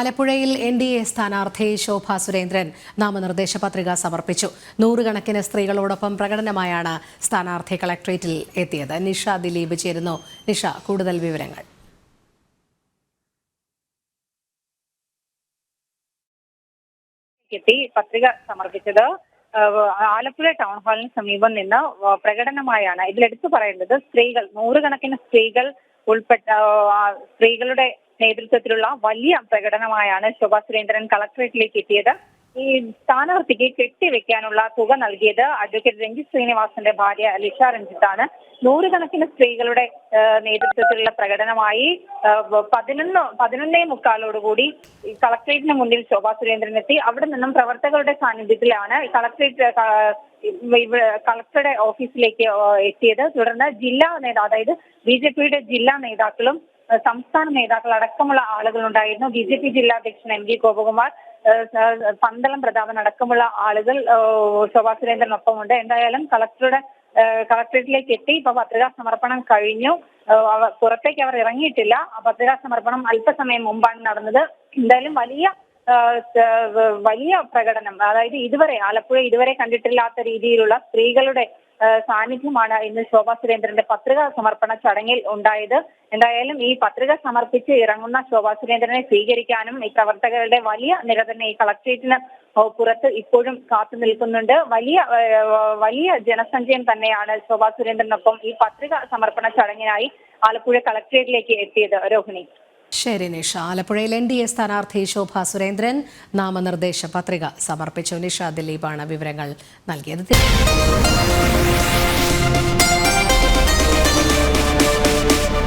ആലപ്പുഴയിൽ NDA സ്ഥാനാർത്ഥി ശോഭ സുരേന്ദ്രൻ നാമനിർദ്ദേശ പത്രിക സമർപ്പിച്ചു. നൂറുകണക്കിന് സ്ത്രീകളോടൊപ്പം പ്രകടനമായാണ് സ്ഥാനാർത്ഥി കളക്ട്രേറ്റിൽ എത്തിയത്. നിഷ ദിലീപ് ചേരുന്നു. നിഷ, കൂടുതൽ വിവരങ്ങൾ. പത്രിക സമർപ്പിച്ചത് ആലപ്പുഴ ടൗൺ ഹാളിന് സമീപം നിന്ന് പ്രകടനമായാണ്. ഇതിലെടുത്തു പറയേണ്ടത് നൂറുകണക്കിന് സ്ത്രീകൾ ഉൾപ്പെട്ട സ്ത്രീകളുടെ നേതൃത്വത്തിലുള്ള വലിയ പ്രകടനമായാണ് ശോഭ സുരേന്ദ്രൻ കളക്ടറേറ്റിലേക്ക് എത്തിയത്. ഈ സ്ഥാനാർത്ഥിക്ക് കെട്ടിവെക്കാനുള്ള തുക നൽകിയത് അഡ്വക്കേറ്റ് രഞ്ജിത്ത് ശ്രീനിവാസന്റെ ഭാര്യ ലിഷ രഞ്ജിത്താണ്. നൂറുകണക്കിന് സ്ത്രീകളുടെ നേതൃത്വത്തിലുള്ള പ്രകടനമായി 11:45 കളക്ടറേറ്റിന് മുന്നിൽ ശോഭ സുരേന്ദ്രൻ എത്തി. അവിടെ നിന്നും പ്രവർത്തകരുടെ സാന്നിധ്യത്തിലാണ് കളക്ടറുടെ ഓഫീസിലേക്ക് എത്തിയത്. തുടർന്ന് ജില്ലാ നേതാവ്, അതായത് BJPയുടെ ജില്ലാ നേതാക്കളും സംസ്ഥാന നേതാക്കൾ അടക്കമുള്ള ആളുകൾ ഉണ്ടായിരുന്നു. BJP ജില്ലാ അധ്യക്ഷൻ MV ഗോപകുമാർ, പന്തളം പ്രതാപൻ അടക്കമുള്ള ആളുകൾ ശോഭ സുരേന്ദ്രനൊപ്പമുണ്ട്. എന്തായാലും കളക്ടറേറ്റിലേക്ക് എത്തി. ഇപ്പൊ പത്രികാ സമർപ്പണം കഴിഞ്ഞു. പുറത്തേക്ക് അവർ ഇറങ്ങിയിട്ടില്ല. പത്രികാ സമർപ്പണം അല്പസമയം മുമ്പാണ് നടന്നത്. എന്തായാലും വലിയ പ്രകടനം, അതായത് ആലപ്പുഴ ഇതുവരെ കണ്ടിട്ടില്ലാത്ത രീതിയിലുള്ള സ്ത്രീകളുടെ സാന്നിധ്യമാണ് ഇന്ന് ശോഭ സുരേന്ദ്രന്റെ പത്രികാ സമർപ്പണ ചടങ്ങിൽ ഉണ്ടായത്. എന്തായാലും ഈ പത്രിക സമർപ്പിച്ച് ഇറങ്ങുന്ന ശോഭ സുരേന്ദ്രനെ സ്വീകരിക്കാനും ഈ പ്രവർത്തകരുടെ വലിയ നിര തന്നെ ഈ കളക്ടറേറ്റിന് പുറത്ത് ഇപ്പോഴും കാത്തു നിൽക്കുന്നുണ്ട്. വലിയ ജനസഞ്ചയം തന്നെയാണ് ശോഭ സുരേന്ദ്രനൊപ്പം ഈ പത്രിക സമർപ്പണ ചടങ്ങിനായി ആലപ്പുഴ കളക്ടറേറ്റിലേക്ക് എത്തിയത്. രോഹിണി. ശരി നിഷ. ആലപ്പുഴയിൽ NDA സ്ഥാനാർത്ഥി ശോഭ സുരേന്ദ്രൻ നാമനിർദ്ദേശ പത്രിക സമർപ്പിച്ചു. നിഷ ദിലീപാണ് വിവരങ്ങൾ നൽകിയത്.